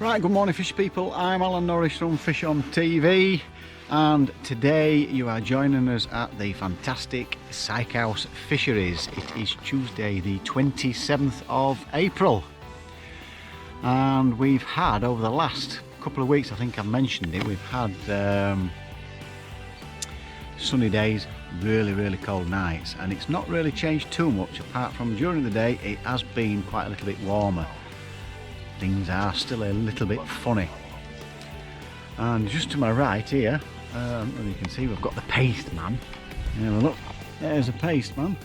Right, good morning fish people, I'm Alan Norris from FishOn TV, and today you are joining us at the fantastic Sykehouse Fisheries. It is Tuesday the 27th of April, and we've had over the last couple of weeks, I think I've mentioned it, we've had sunny days, really cold nights, and it's not really changed too much apart from during the day it has been quite a little bit warmer. Things are still a little bit funny. And just to my right here, as you can see, we've got the paste man. Have a look, there's a paste man.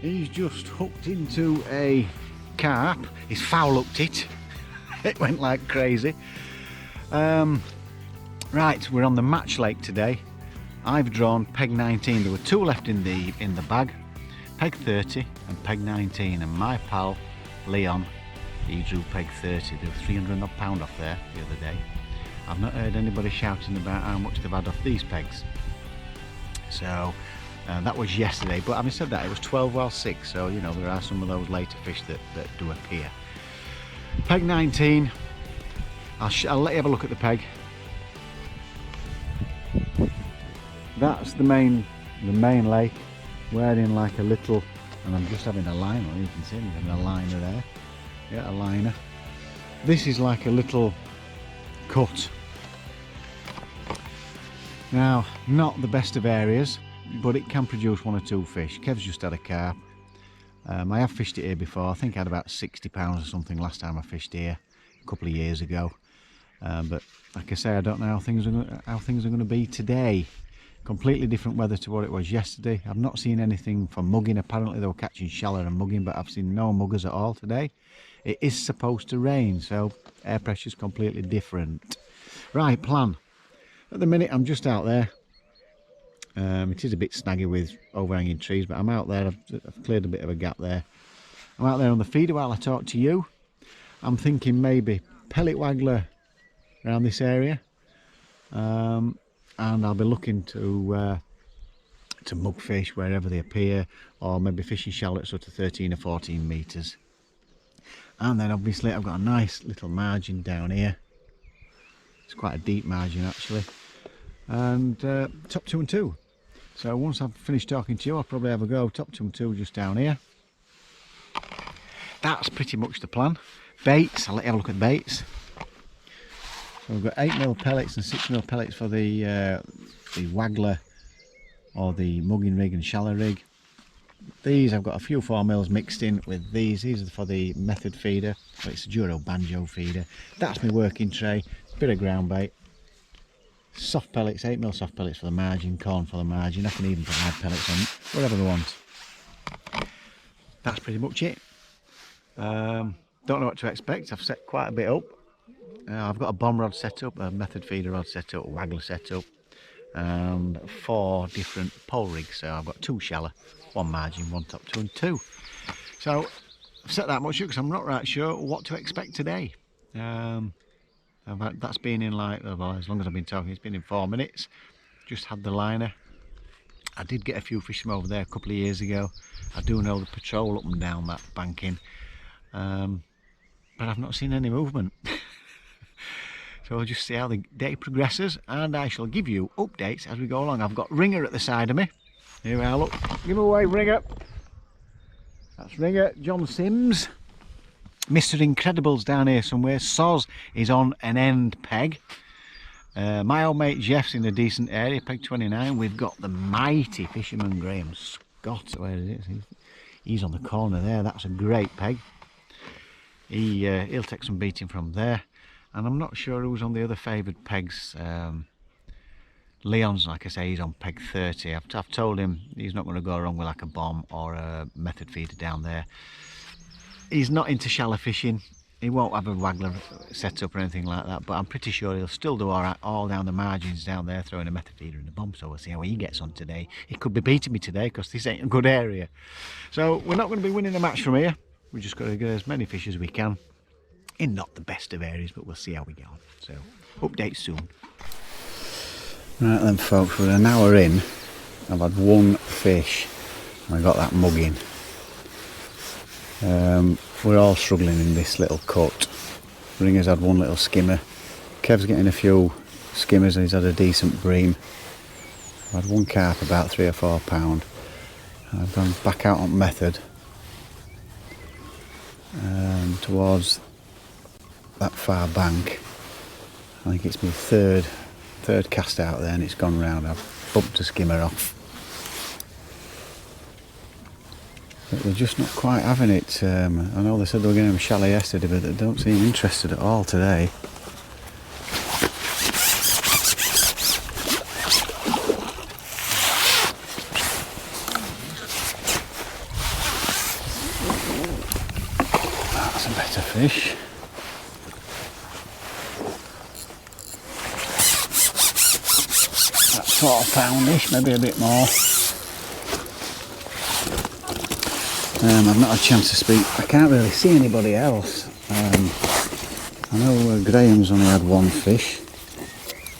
He's just hooked into a carp. He's foul hooked it. It went like crazy. Right, we're on the match lake today. I've drawn peg 19. There were two left in the bag, peg 30 and peg 19, and my pal Leon, he drew peg 30. There was 300 odd pound off there the other day. I've not heard anybody shouting about how much they've had off these pegs. So that was yesterday, but having said that, it was 12 while 6, so you know there are some of those later fish that do appear. Peg 19, I'll let you have a look at the peg. That's the main lake. We're in like a little, and I'm just having a liner, you can see I'm having a liner there. Yeah, a liner. This is like a little cut. Now, not the best of areas, but it can produce one or two fish. Kev's just had a carp. I have fished it here before. I think I had about 60 pounds or something last time I fished here a couple of years ago. But like I say, I don't know how things are going to be today. Completely different weather to what it was yesterday. I've not seen anything for mugging. Apparently they were catching shallow and mugging, but I've seen no muggers at all today. It is supposed to rain, so air pressure is completely different. Right, plan. At the minute I'm just out there. It is a bit snaggy with overhanging trees, but I'm out there. I've cleared a bit of a gap there. I'm out there on the feeder while I talk to you. I'm thinking maybe pellet waggler around this area. And I'll be looking to mug fish wherever they appear, or maybe fishing shallots sort of 13 or 14 metres. And then obviously I've got a nice little margin down here. It's quite a deep margin actually, and top 2 and 2. So once I've finished talking to you, I'll probably have a go top 2 and 2 just down here. That's pretty much the plan. Baits, I'll let you have a look at the baits. So we've got 8mm pellets and 6mm pellets for the waggler or the mugging rig and shallow rig. These I've got a few 4mm mixed in with these. These are for the method feeder. So it's a Duro banjo feeder. That's my working tray. Bit of ground bait. Soft pellets, 8mm soft pellets for the margin, corn for the margin. I can even put hard pellets on, whatever they want. That's pretty much it. Don't know what to expect. I've set quite a bit up. I've got a bomb rod set up, a method feeder rod set up, a waggler set up, and 4 different pole rigs. So I've got 2 shallow, 1 margin, 1 top 2 and 2. So I've set that much up because I'm not right sure what to expect today. That's been in like, well, as long as I've been talking, it's been in 4 minutes. Just had the liner. I did get a few fish from over there a couple of years ago. I do know the patrol up and down that banking, but I've not seen any movement. So I'll just see how the day progresses, and I shall give you updates as we go along. I've got Ringer at the side of me. Here we are, look. Give away, Ringer. That's Ringer, John Sims. Mr. Incredible's down here somewhere. Soz is on an end peg. My old mate Jeff's in a decent area, peg 29. We've got the mighty fisherman Graham Scott. Where is it? He's on the corner there. That's a great peg. He'll take some beating from there. And I'm not sure who's on the other favoured pegs. Leon's, like I say, he's on peg 30. I've told him he's not going to go wrong with like a bomb or a method feeder down there. He's not into shallow fishing. He won't have a waggler set up or anything like that, but I'm pretty sure he'll still do alright all down the margins down there, throwing a method feeder in the bomb. So we'll see how he gets on today. He could be beating me today because this ain't a good area. So we're not going to be winning a match from here. We've just got to get as many fish as we can in not the best of areas, but we'll see how we get on. So update soon. Right then folks, we're an hour in. I've had 1 fish. I got that mugging. We're all struggling in this little cut. Ringer's had one little skimmer. Kev's getting a few skimmers and he's had a decent bream. I've had one carp about 3 or 4 pound. I've gone back out on method towards that far bank. I think it's my third cast out there and it's gone round. I've bumped a skimmer off. But they're just not quite having it. I know they said they were going to have a shallow yesterday, but they don't seem interested at all today. That's a better fish. That's 4 poundish, maybe a bit more. I've not had a chance to speak. I can't really see anybody else. I know Graham's only had one fish.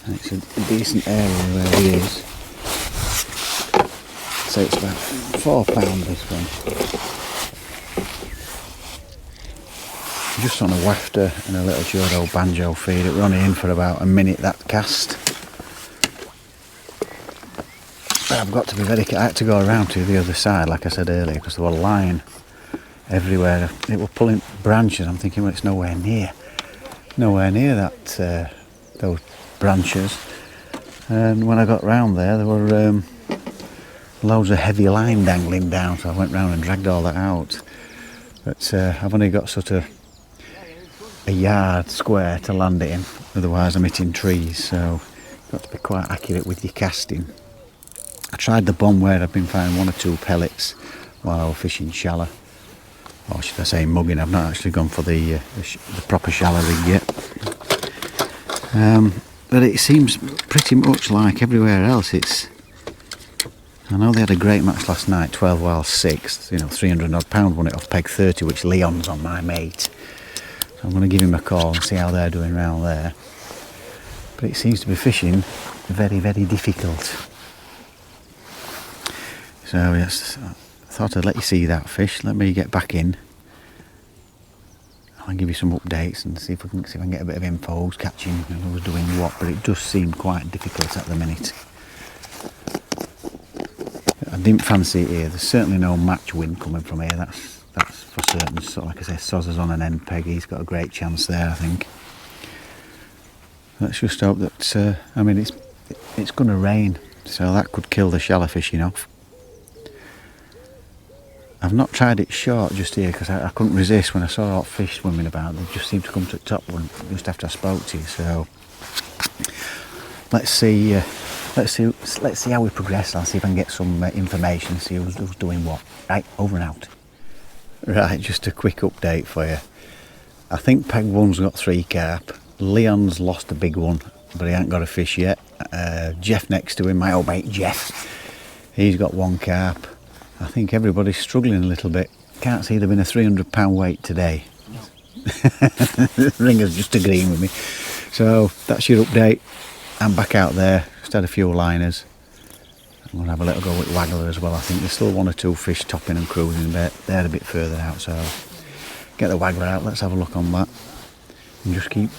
And it's a decent area where he is. So it's about 4 pound this one. Just on a wafter and a little Jodo banjo feed. It were only in for about a minute, that cast. But I've got to be very careful. I had to go around to the other side, like I said earlier, because there were line everywhere. It were pulling branches. I'm thinking, well, it's nowhere near that those branches. And when I got round there were loads of heavy line dangling down. So I went round and dragged all that out. But I've only got sort of a yard square to land it in. Otherwise, I'm hitting trees. So you've got to be quite accurate with your casting. I tried the bomb where I've been finding 1 or 2 pellets while I was fishing shallow. Or should I say mugging. I've not actually gone for the proper shallow rig yet. But it seems pretty much like everywhere else. I know they had a great match last night, 12 while 6. 300 odd pound won it off peg 30, which Leon's on, my mate. So I'm going to give him a call and see how they're doing round there. But it seems to be fishing very, very difficult. So yes, I thought I'd let you see that fish. Let me get back in. I'll give you some updates and see if I can get a bit of info who's catching and who's doing what. But it does seem quite difficult at the minute. I didn't fancy it here. There's certainly no match wind coming from here. That's for certain. So like I say, Sozza's on an end peg. He's got a great chance there, I think. Let's just hope that. It's going to rain, so that could kill the shallow fishing off. I've not tried it short just here because I couldn't resist when I saw all fish swimming about. They just seemed to come to the top one just after I spoke to you. So let's see how we progress. I'll see if I can get some information, see who's doing what. Right, over and out. Right, just a quick update for you. I think peg 1's got 3 carp. Leon's lost a big one, but he ain't got a fish yet. Jeff next to him, my old mate Jeff, he's got 1 carp. I think everybody's struggling a little bit. Can't see there been a 300 pound weight today. No. Ringer's just agreeing with me. So that's your update. I'm back out there. Just had a few liners. I'm going to have a little go with Waggler as well. I think there's still 1 or 2 fish topping and cruising. They're a bit further out. So get the Waggler out. Let's have a look on that. And just keep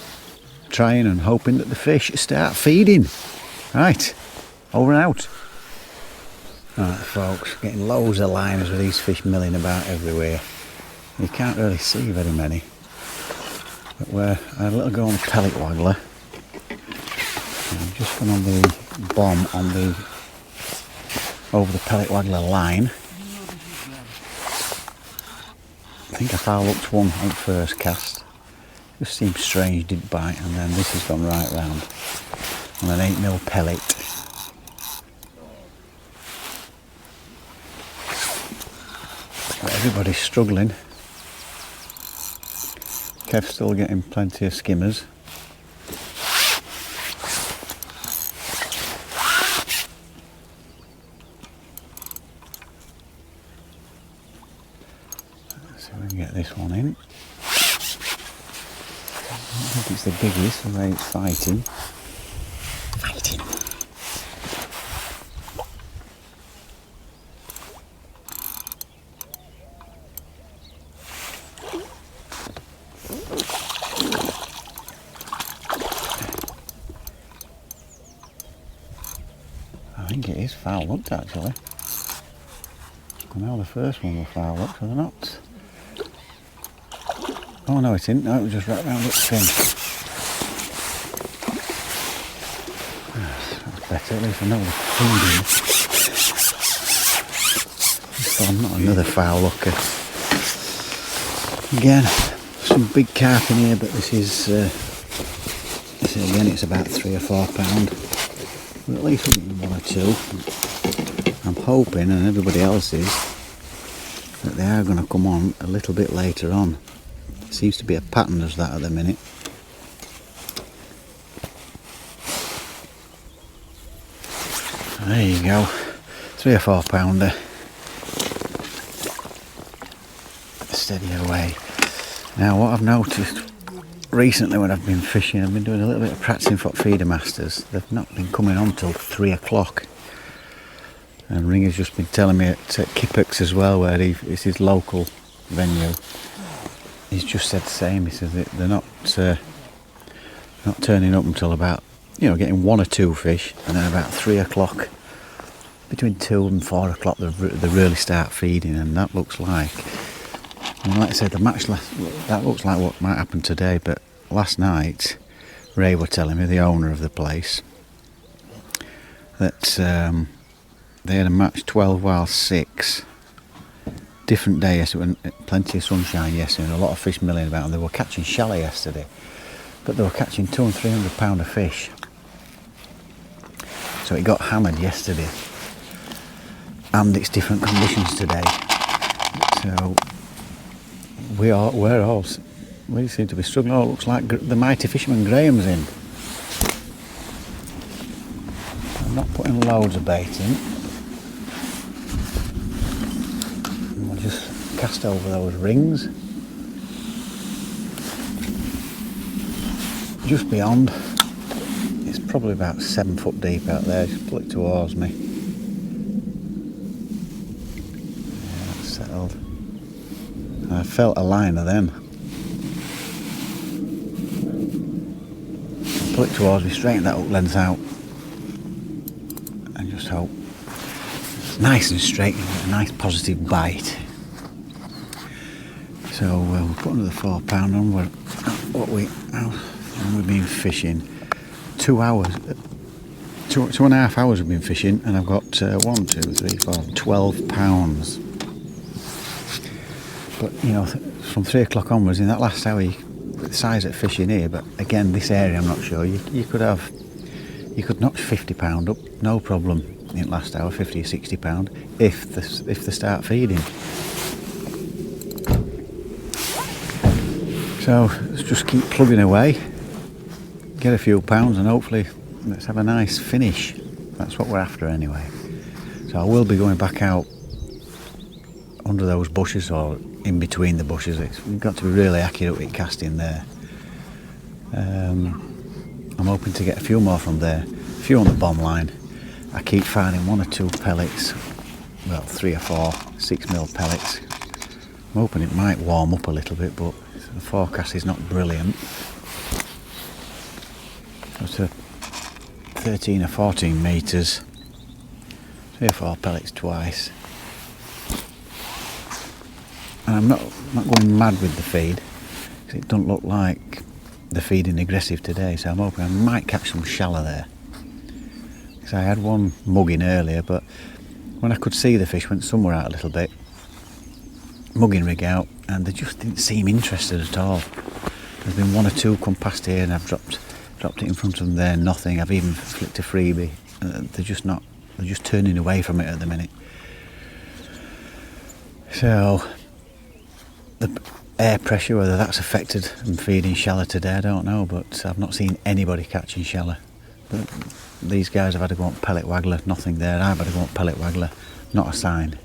trying and hoping that the fish start feeding. Right. Over and out. Right folks, getting loads of liners with these fish milling about everywhere. You can't really see very many. But I had a little go on the pellet waggler. I've just gone on the bomb over the pellet waggler line. I think I foul hooked one on first cast. Just seemed strange, didn't bite, and then this has gone right round on an 8mm pellet. Everybody's struggling. Kev's still getting plenty of skimmers. Let's see if we can get this one in. I think it's the biggest, the way it's fighting. think it is foul hooked actually. Now the first one was foul hooked, so they're not. Oh no, it didn't. No, it was just right round its fin. That's better. At least I know the food in. So not another foul hooker. Again, some big carp in here, but this is again, it's about £3 or £4. But at least we'll get 1 or 2. I'm hoping, and everybody else is, that they are going to come on a little bit later on. Seems to be a pattern of that at the minute. There you go, £3 or £4. Steady away. Now what I've noticed recently when I've been fishing, I've been doing a little bit of practicing for feeder masters. They've not been coming on till 3 o'clock. And Ringer's just been telling me at Kippock's as well, where it's his local venue. He's just said the same. He says that they're not turning up until about, getting 1 or 2 fish, and then about 3 o'clock, between 2 and 4 o'clock, they really start feeding. And that looks like, like I said, the match that looks like what might happen today. But last night, Ray were telling me, the owner of the place, that they had a match 12 while 6. Different day yesterday, plenty of sunshine yesterday, and a lot of fish milling about. And they were catching shallow yesterday, but they were catching 200 and 300 pound of fish. So it got hammered yesterday, and it's different conditions today. So we seem to be struggling. Oh, it looks like the mighty fisherman Graham's in. I'm not putting loads of bait in. Just cast over those rings. Just beyond, it's probably about 7 foot deep out there. Just pull it towards me. Yeah, that's settled. I felt a liner then. Pull it towards me, straighten that hook length out, and just hope it's nice and straight and get a nice positive bite. So we'll put another £4 on. We've been fishing 2 hours, 2.5 hours we've been fishing, and I've got 1, 2, 3, 4, 12 pounds. But from 3 o'clock onwards, in that last hour, the size of fishing here. But again, this area, I'm not sure. You could notch £50 up, no problem. In the last hour, £50 or £60 if they start feeding. So let's just keep plugging away, get a few pounds, and hopefully let's have a nice finish. That's what we're after anyway. So I will be going back out under those bushes or in between the bushes. We've got to be really accurate with casting there. I'm hoping to get a few more from there, a few on the bomb line. I keep finding 1 or 2 pellets, well 3 or 4 6mm pellets. I'm hoping it might warm up a little bit, but the forecast is not brilliant. It's 13 or 14 metres, 3 or 4 pellets twice. And I'm not going mad with the feed, because it doesn't look like the feeding aggressive today, so I'm hoping I might catch some shallow there. Because I had one mugging earlier, but when I could see the fish, went somewhere out a little bit, mugging rig out, and they just didn't seem interested at all. There's been 1 or 2 come past here, and I've dropped it in front of them there, nothing. I've even flicked a freebie. They're just turning away from it at the minute. So the air pressure, whether that's affected them feeding shallow today, I don't know, but I've not seen anybody catching shallow. But these guys have had to go on pellet waggler, nothing there. I've had to go on pellet waggler, not a sign.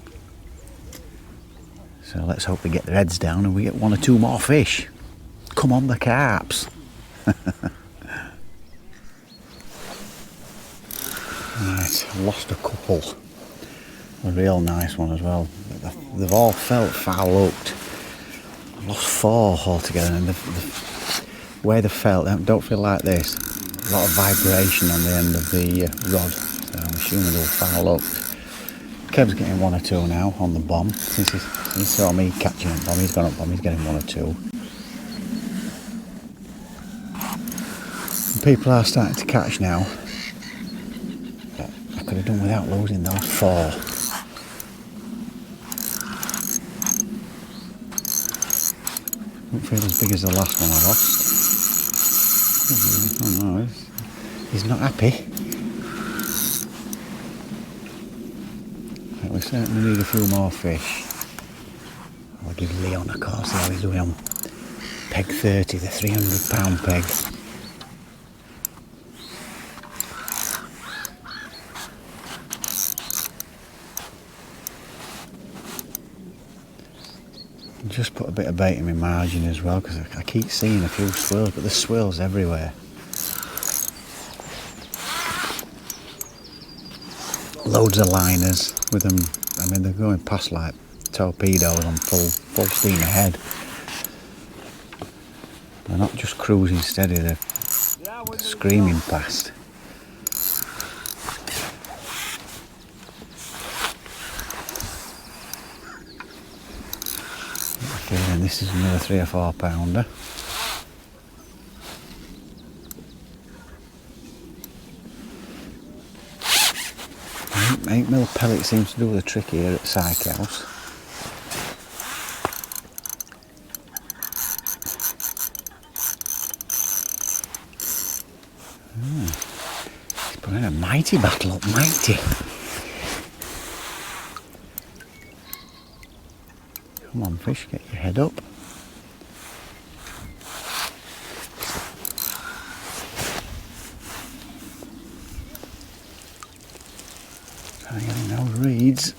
So let's hope we get their heads down and we get 1 or 2 more fish. Come on, the carps. Right, lost a couple. A real nice one as well. They've all felt foul hooked. I've lost 4 altogether, and the way they felt, they don't feel like this. A lot of vibration on the end of the rod. So assuming they'll foul up. Kev's getting 1 or 2 now on the bomb. Since he saw me catching a bomb, he's gone up bomb, he's getting 1 or 2. And people are starting to catch now. But I could have done without losing those 4. Don't feel as big as the last one I lost. Oh no, he's not happy. We certainly need a few more fish. I'll give Leon a call, see how he's doing on peg 30, the 300-pound peg. Just put a bit of bait in my margin as well, because I keep seeing a few swirls, but there's swirls everywhere. Loads of liners with them. I mean, they're going past like torpedoes on full steam ahead. They're not just cruising steady, they're screaming past. Okay, then this is another 3 or 4 pounder. 8mm pellet seems to do the trick here at Sykehouse. He's putting a mighty battle up, mighty. Come on fish, get your head up. Trying to get in those reeds.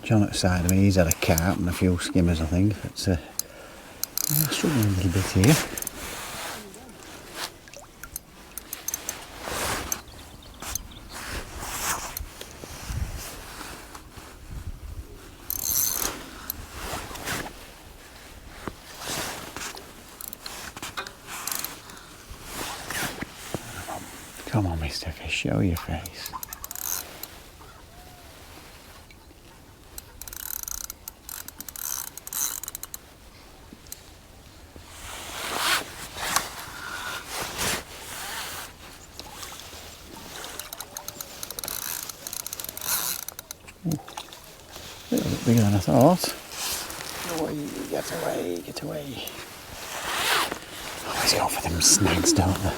John at the side of me, he's had a carp and a few skimmers I think, but I'm struggling a little bit here. Come on, Mr. Fish, show your face. Ooh, a little bit bigger than I thought. Get away, get away. Always go for them snags, don't they?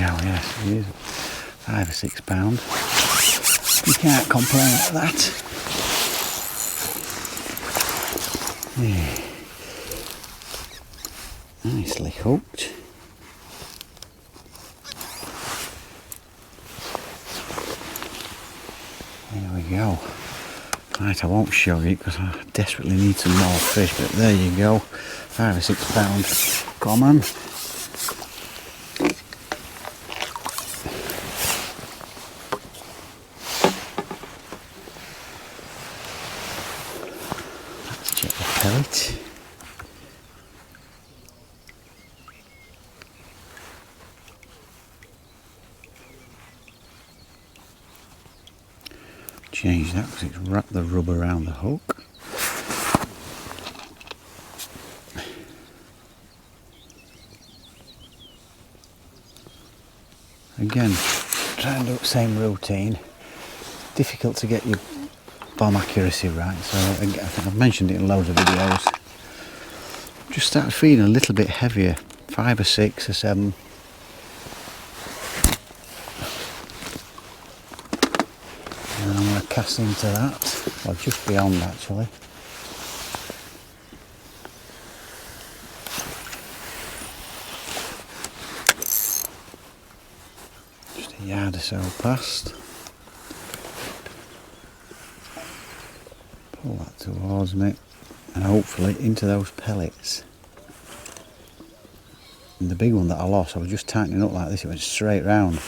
Oh yes, he is. 5 or 6 pound. You can't complain at that. Yeah. Nicely hooked. There we go. Right, I won't show you because I desperately need some more fish, but there you go. 5 or 6 pound common. Check the pellet. Change that because it's wrapped the rub around the hook. Again, try and do the same routine. Difficult to get your bomb accuracy right, so I think I've mentioned it in loads of videos. Just started feeding a little bit heavier, 5 or 6 or 7. And I'm going to cast into that, or just beyond actually. Just a yard or so past. Pull that towards me and hopefully into those pellets. And the big one that I lost, I was just tightening up like this, it went straight round.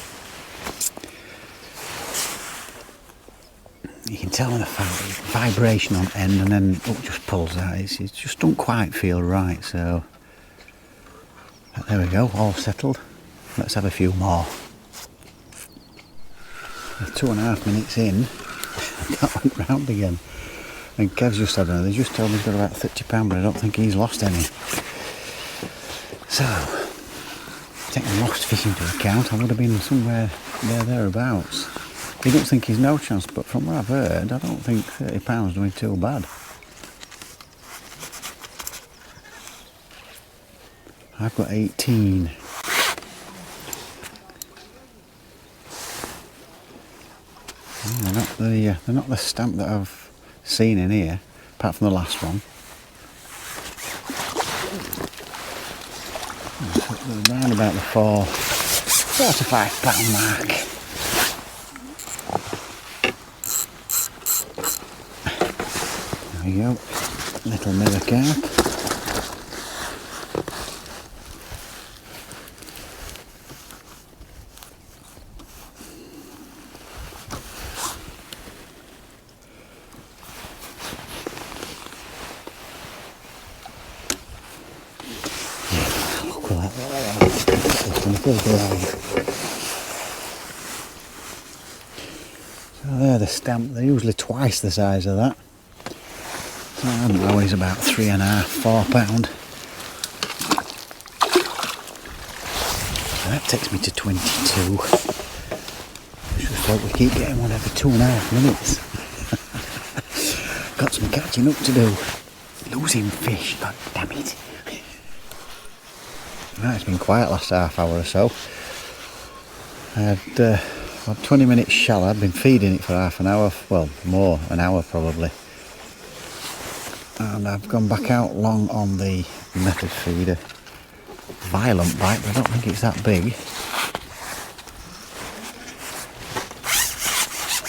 You can tell in the vibration on end, and then it just pulls out. It just don't quite feel right, so there we go, all settled. Let's have a few more. 2.5 minutes in, that went round again. And Kev's just had another. They just told me he's got about £30, but I don't think he's lost any. So, taking lost fish into account, I would have been somewhere thereabouts. He don't think he's no chance, but from what I've heard, I don't think £30 doing too bad. I've got 18. They're not the stamp that I've seen in here, apart from the last one. They're around about the £4 to £5 mark. There we go, little mirror carp. So there, the stamp, they're usually twice the size of that. So I don't know, he's about £3.5, £4. So that takes me to 22. I just hope we keep getting one every 2.5 minutes. Got some catching up to do. Losing fish, god damn it. Right, it's been quiet last half hour or so. I had 20 minutes shallow. I'd been feeding it for half an hour, well more, an hour probably. And I've gone back out long on the method feeder. Violent bite, but I don't think it's that big.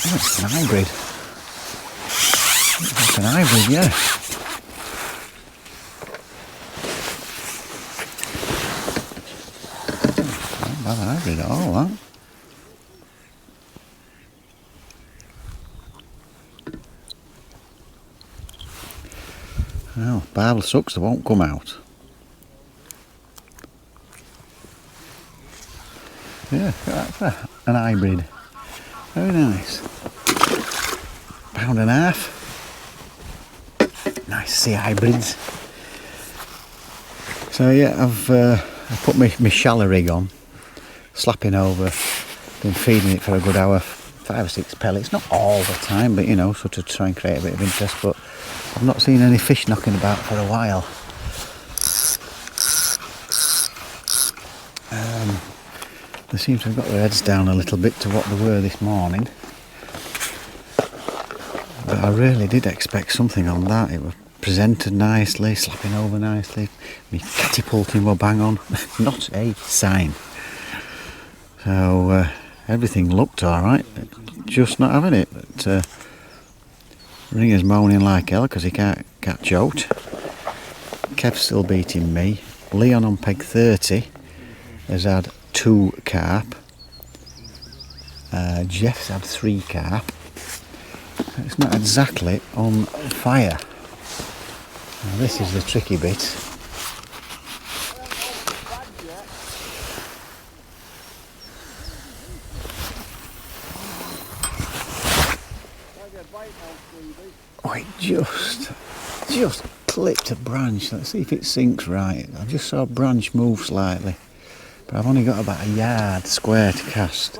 Oh, it's an hybrid. It's an hybrid, yeah. Not bad hybrid at all, that. Well, Bible sucks, they won't come out. Yeah, that's an hybrid. Very nice. £1.50. Nice sea hybrids. So yeah, I've put my shallow rig on, slapping over, been feeding it for a good hour, 5 or 6 pellets, not all the time, but you know, sort of try and create a bit of interest, but I've not seen any fish knocking about for a while. They seem to have got their heads down a little bit to what they were this morning. But I really did expect something on that. It was presented nicely, slapping over nicely. Me catapulting were bang on. Not a sign. So everything looked alright, just not having it. But Ringer's moaning like hell because he can't catch out. Kev's still beating me. Leon on peg 30 has had 2 carp. Jeff's had 3 carp. It's not exactly on fire. Now this is the tricky bit. Oh, it just clipped a branch. Let's see if it sinks right. I just saw a branch move slightly, but I've only got about a yard square to cast.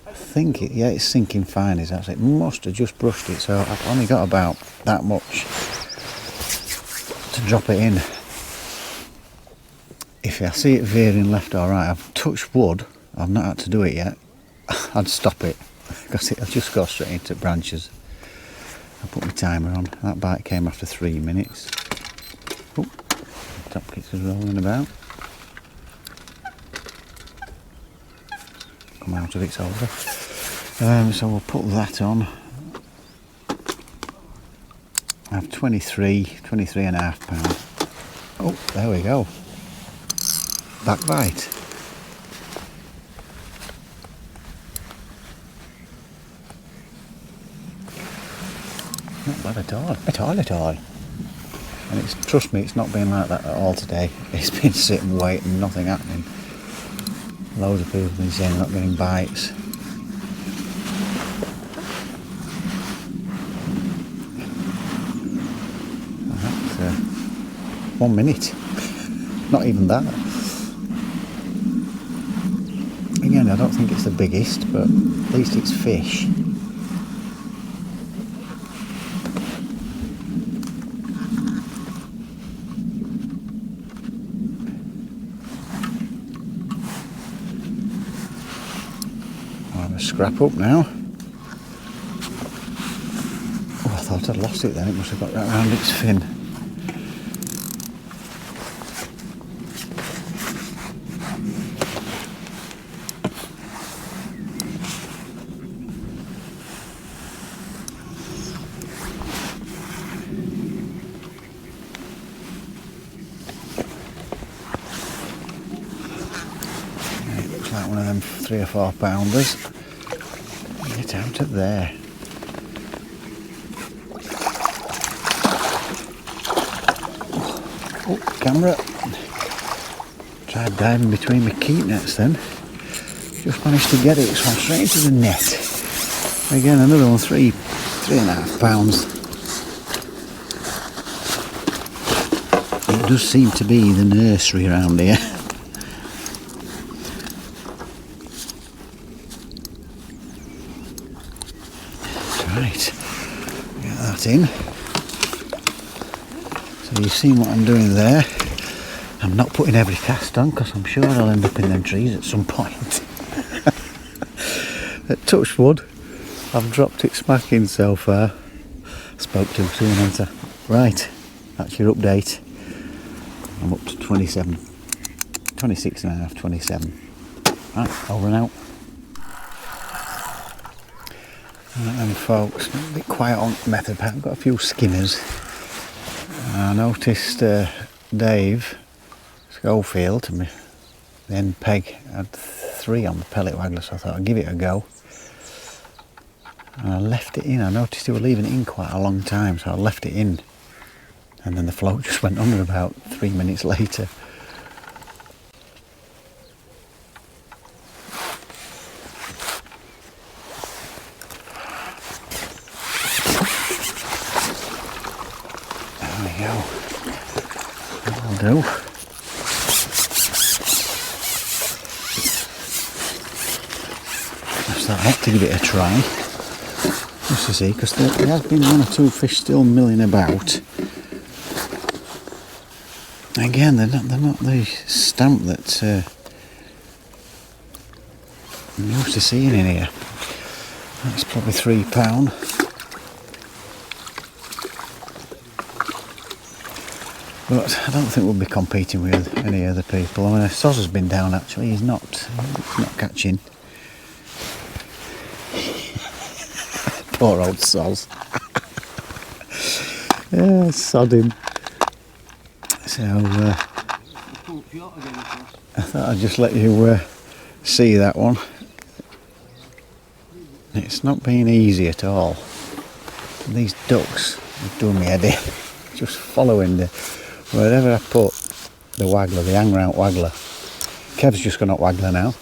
I think it's sinking fine. Is that it? Must have just brushed it, so I've only got about that much to drop it in. If I see it veering left or right, I've touched wood. I've not had to do it yet. I'd stop it because it'll just go straight into branches. I put my timer on. That bite came after 3 minutes. Oh, top kicks is rolling about. Come out of its holder. So we'll put that on. I have 23.5 pounds. Oh, there we go. back bite. Not bad at all, at all. And it's, trust me, it's not been like that at all today. It's been sitting waiting, nothing happening. Loads of people have been saying they're not getting bites. That's 1 minute. Not even that. Again, I don't think it's the biggest, but at least it's fish. Scrap up now. Oh, I thought I'd lost it then. It must have got right round its fin. It looks like one of them 3 or 4 pounders. Get out of there. Oh, camera. Tried diving between my keep nets then. Just managed to get it. It's gone straight into the net. Again, another one, 3.5 pounds. It does seem to be the nursery around here. Right, get that in. So you've seen what I'm doing there. I'm not putting every cast on because I'm sure I'll end up in them trees at some point. At touch wood, I've dropped it smack in so far. Spoke too soon, haven't I? Right, that's your update. I'm up to 27, 26 and a half, 27. Right, over and out. And folks, a bit quiet on method pack. I've got a few skimmers. I noticed Dave Schofield, then Peg, had 3 on the pellet waggler, so I thought I'd give it a go. And I left it in. I noticed they were leaving it in quite a long time, so I left it in. And then the float just went under about 3 minutes later. There we go. That'll do. I had to give it a try, just to see, because there has been 1 or 2 fish still milling about. Again, they're not the stamp that I'm used to seeing in here. That's probably £3. But I don't think we'll be competing with any other people. I mean, Soz has been down actually. He's not catching. Poor old Soz. Yeah, sod him. So I thought I'd just let you see that one. It's not been easy at all. These ducks are doing me head in. Just following wherever I put the waggler, the hang-round waggler. Kev's just gone up waggler now.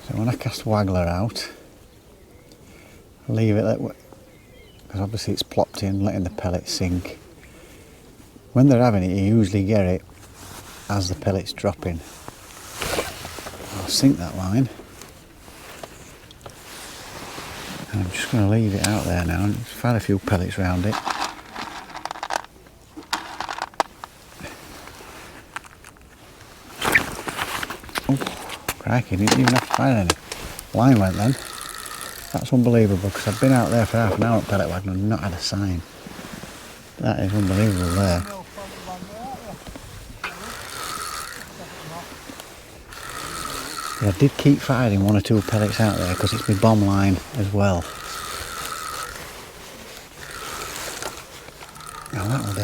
So when I cast waggler out, leave it that way, because obviously it's plopped in, letting the pellets sink. When they're having it, you usually get it as the pellets dropping. I'll sink that line. And I'm just going to leave it out there now. I've had a few pellets around it. Oh, crikey, didn't even have to find any. Line went then. That's unbelievable, because I've been out there for half an hour at pellet wagon and not had a sign. That is unbelievable there. But I did keep firing 1 or 2 pellets out there because it's my bomb line as well.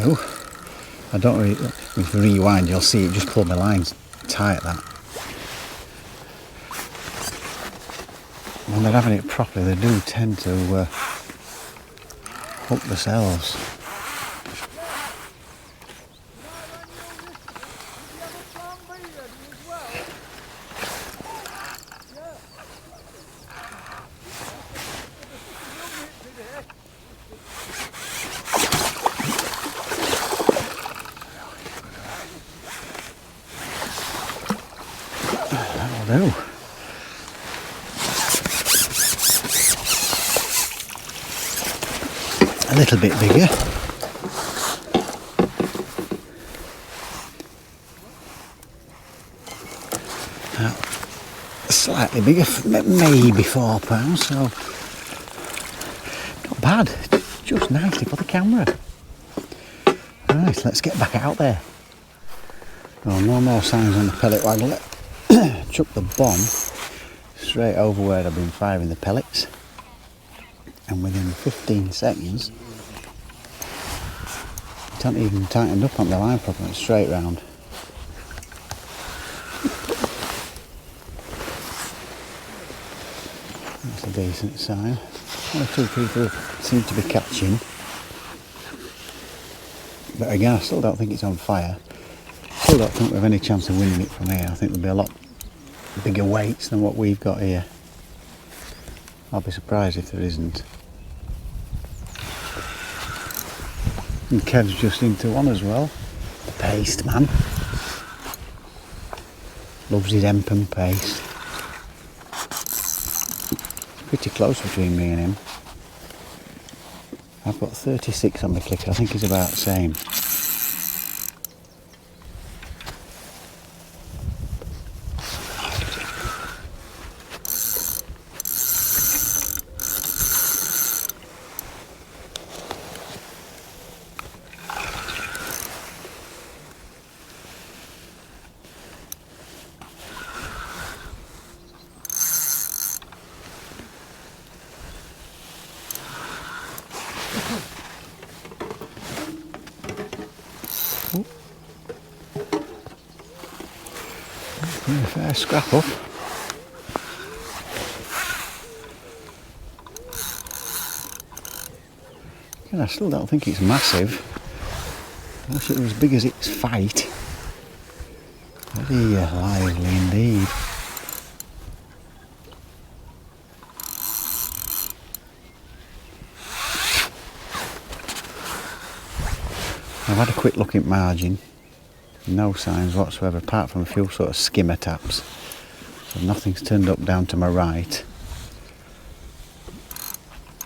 do. I don't really, if you rewind you'll see it just pulled my lines tight that. When they're having it properly they do tend to hook themselves. That'll do. A little bit bigger. Slightly bigger, maybe £4, so not bad, just nicely for the camera. Right, let's get back out there. Oh, no more signs on the pellet wagon. Chuck the bomb straight over where I've been firing the pellets, and within 15 seconds it hasn't even tightened up on the line properly, it's straight round. That's a decent sign. One or two people seem to be catching, but again I still don't think it's on fire. Still don't think we've any chance of winning it from here. I think there'll be a lot bigger weights than what we've got here. I'll be surprised if there isn't. And Kev's just into one as well. The paste man. Loves his Empen paste. It's pretty close between me and him. I've got 36 on my clicker. I think he's about the same. A fair scrap up. And I still don't think it's massive. I wish it was as big as its fight. Very lively indeed. I've had a quick look at margin. No signs whatsoever apart from a few sort of skimmer taps. So nothing's turned up down to my right.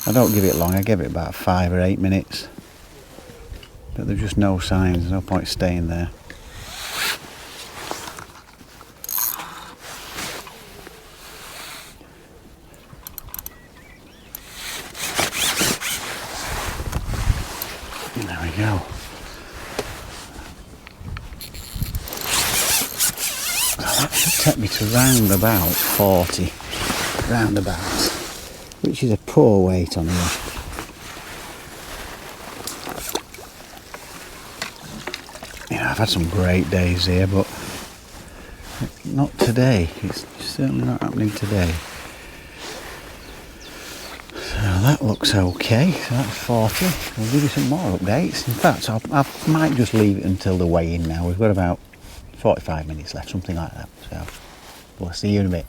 I don't give it long, I give it about 5 or 8 minutes. But there's just no signs, there's no point staying there. There we go. That should take me to round about 40, roundabouts, which is a poor weight on here. You know, I've had some great days here, but not today. It's certainly not happening today. So that looks okay. So that's 40. We'll give you some more updates. In fact, I might just leave it until the weigh-in now. We've got about 45 minutes left, something like that. So we'll see you in a bit.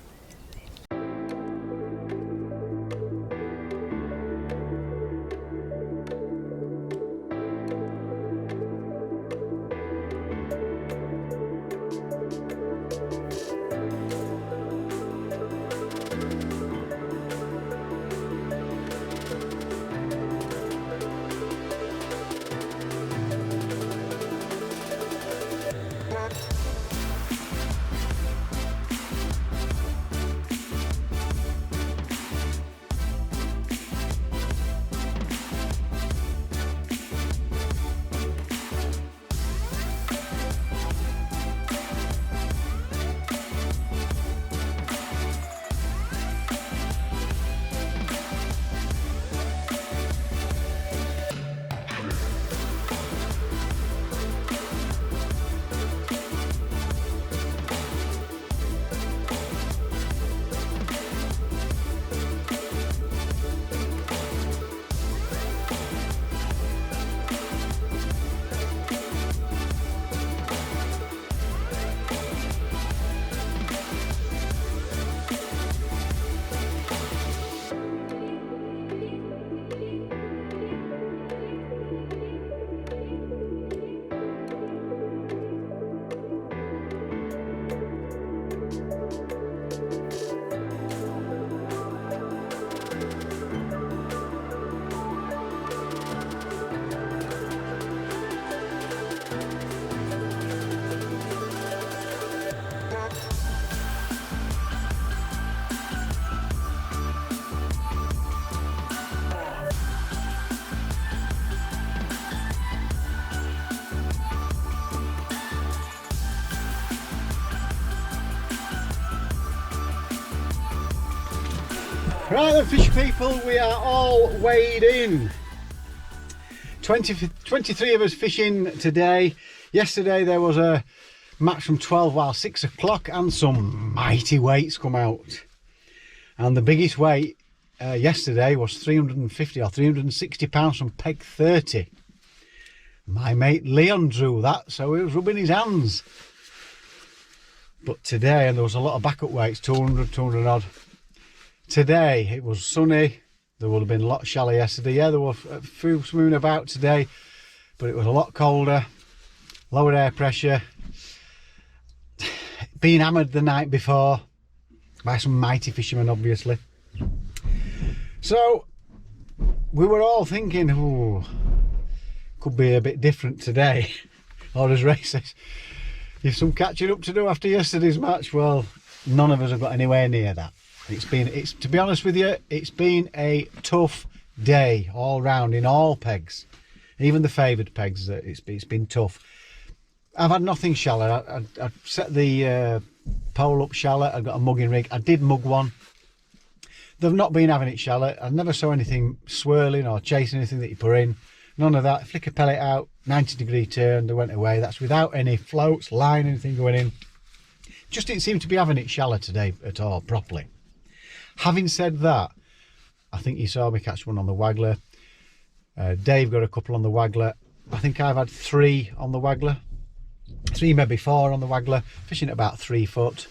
Right then, fish people, we are all weighed in. 23 of us fishing today. Yesterday there was a match from 12 while 6 o'clock and some mighty weights come out. And the biggest weight yesterday was 350 or 360 pounds from peg 30. My mate Leon drew that, so he was rubbing his hands. But today, and there was a lot of backup weights, 200, 200 odd. Today it was sunny. There would have been a lot shallow yesterday. Yeah, there was a few swimming about today, but it was a lot colder, lower air pressure. Being hammered the night before by some mighty fishermen, obviously. So we were all thinking, oh, could be a bit different today. Or as Ray says, you've some catching up to do after yesterday's match. Well, none of us have got anywhere near that. It's to be honest with you, it's been a tough day all round in all pegs, even the favoured pegs. It's been tough. I've had nothing shallow. I set the pole up shallow. I got a mugging rig. I did mug one. They've not been having it shallow. I never saw anything swirling or chasing anything that you put in. None of that. Flick a pellet out, 90-degree turn, they went away. That's without any floats, line, anything going in. Just didn't seem to be having it shallow today at all, properly. Having said that, I think you saw me catch one on the waggler. Dave got a couple on the waggler. I think I've had 3 on the waggler. 3, maybe 4 on the waggler. Fishing at about 3 foot.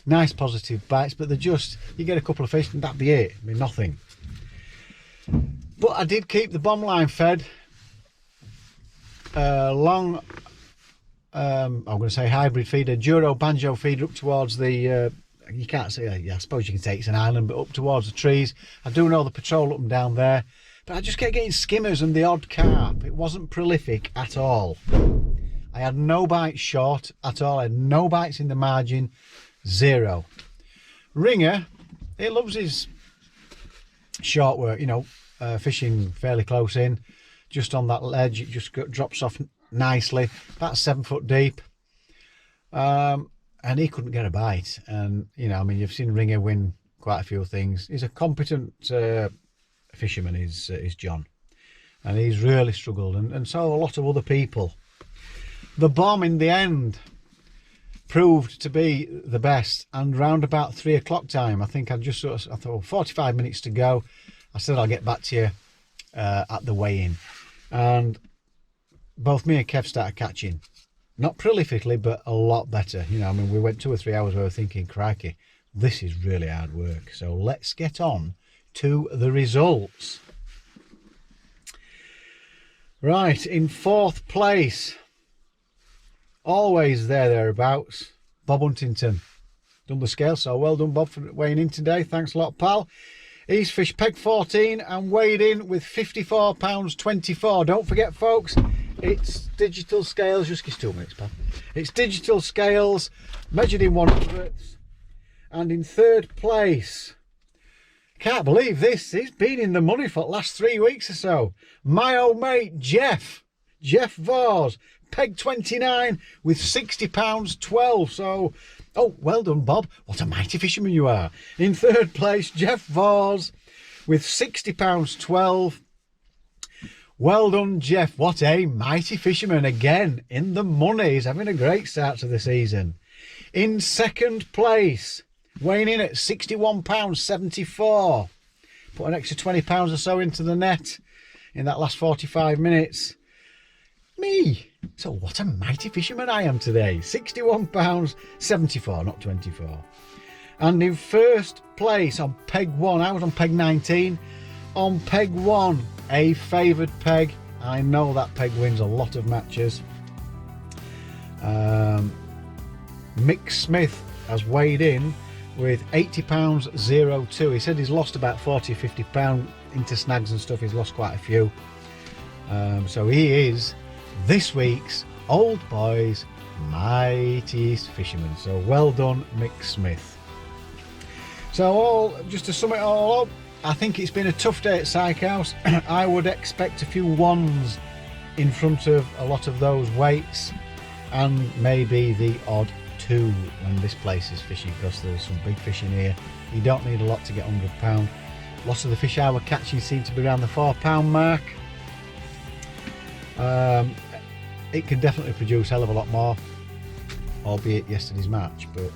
Nice positive bites, but they're just, you get a couple of fish and that'd be it. I mean, nothing. But I did keep the bomb line fed. Long, I'm going to say hybrid feeder, Duro Banjo feeder up towards the, you can't say, yeah, I suppose you can say it's an island, but up towards the trees. I do know the patrol up and down there, but I just kept getting skimmers and the odd carp. It wasn't prolific at all. I had no bites short at all. I had no bites in the margin. 0. Ringer, he loves his short work, you know, fishing fairly close in, just on that ledge. It just drops off nicely, about 7 foot deep, and he couldn't get a bite. And you know, I mean, you've seen Ringer win quite a few things. He's a competent fisherman, is John, and he's really struggled, and so a lot of other people. The bomb in the end proved to be the best, and round about 3 o'clock time, I think I thought 45 minutes to go. I said I'll get back to you at the weigh-in, and both me and Kev started catching, not prolifically, but a lot better. You know, I mean, we went 2 or 3 hours. We were thinking, crikey, this is really hard work. So let's get on to the results. Right, in 4th place, always thereabouts, Bob Huntington. Done the scale, so well done, Bob, for weighing in today. Thanks a lot, pal. He's fished peg 14 and weighed in with 54 pounds 24. Don't forget, folks, it's digital scales. Just give us 2 minutes, pal. It's digital scales, measured in 100ths. And in 3rd place, can't believe this, he's been in the money for the last 3 weeks or so. My old mate, Jeff Vors, peg 29 with 60 pounds 12. So, oh, well done, Bob. What a mighty fisherman you are. In 3rd place, Jeff Vors with 60 pounds 12. Well done, Jeff. What a mighty fisherman. Again, in the money. He's having a great start to the season. In 2nd place, weighing in at 61 pounds 74. Put an extra 20 pounds or so into the net in that last 45 minutes. Me. So what a mighty fisherman I am today. 61 pounds 74, not 24. And in 1st place on peg 1, I was on peg 19. On peg 1, a favoured peg. I know that peg wins a lot of matches. Mick Smith has weighed in with 80 pounds 02. He said he's lost about 40 or 50 pounds into snags and stuff. He's lost quite a few. So he is this week's Old Boys mightiest fisherman. So well done, Mick Smith. So just to sum it all up, I think it's been a tough day at Sykehouse. I would expect a few 1s in front of a lot of those weights, and maybe the odd 2 when this place is fishing, because there's some big fish in here. You don't need a lot to get £100. Lots of the fish I were catching seem to be around the £4 mark. It can definitely produce a hell of a lot more, albeit yesterday's match, but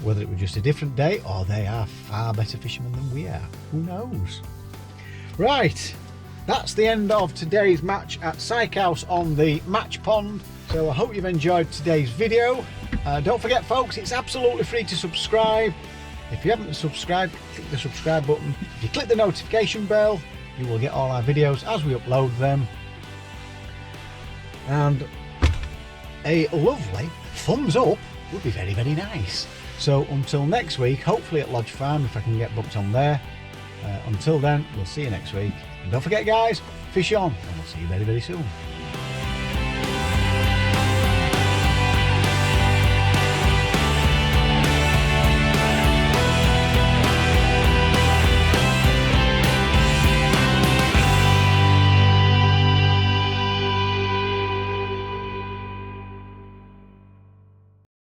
whether it was just a different day or they are far better fishermen than we are, who knows. Right, that's the end of today's match at Sykehouse on the match pond. So I hope you've enjoyed today's video. Don't forget folks, it's absolutely free to subscribe. If you haven't subscribed, click the subscribe button. If you click the notification bell, you will get all our videos as we upload them. And a lovely thumbs up would be very, very nice. So until next week, hopefully at Lodge Farm, if I can get booked on there. Until then, we'll see you next week. And don't forget guys, fish on, and we'll see you very, very soon.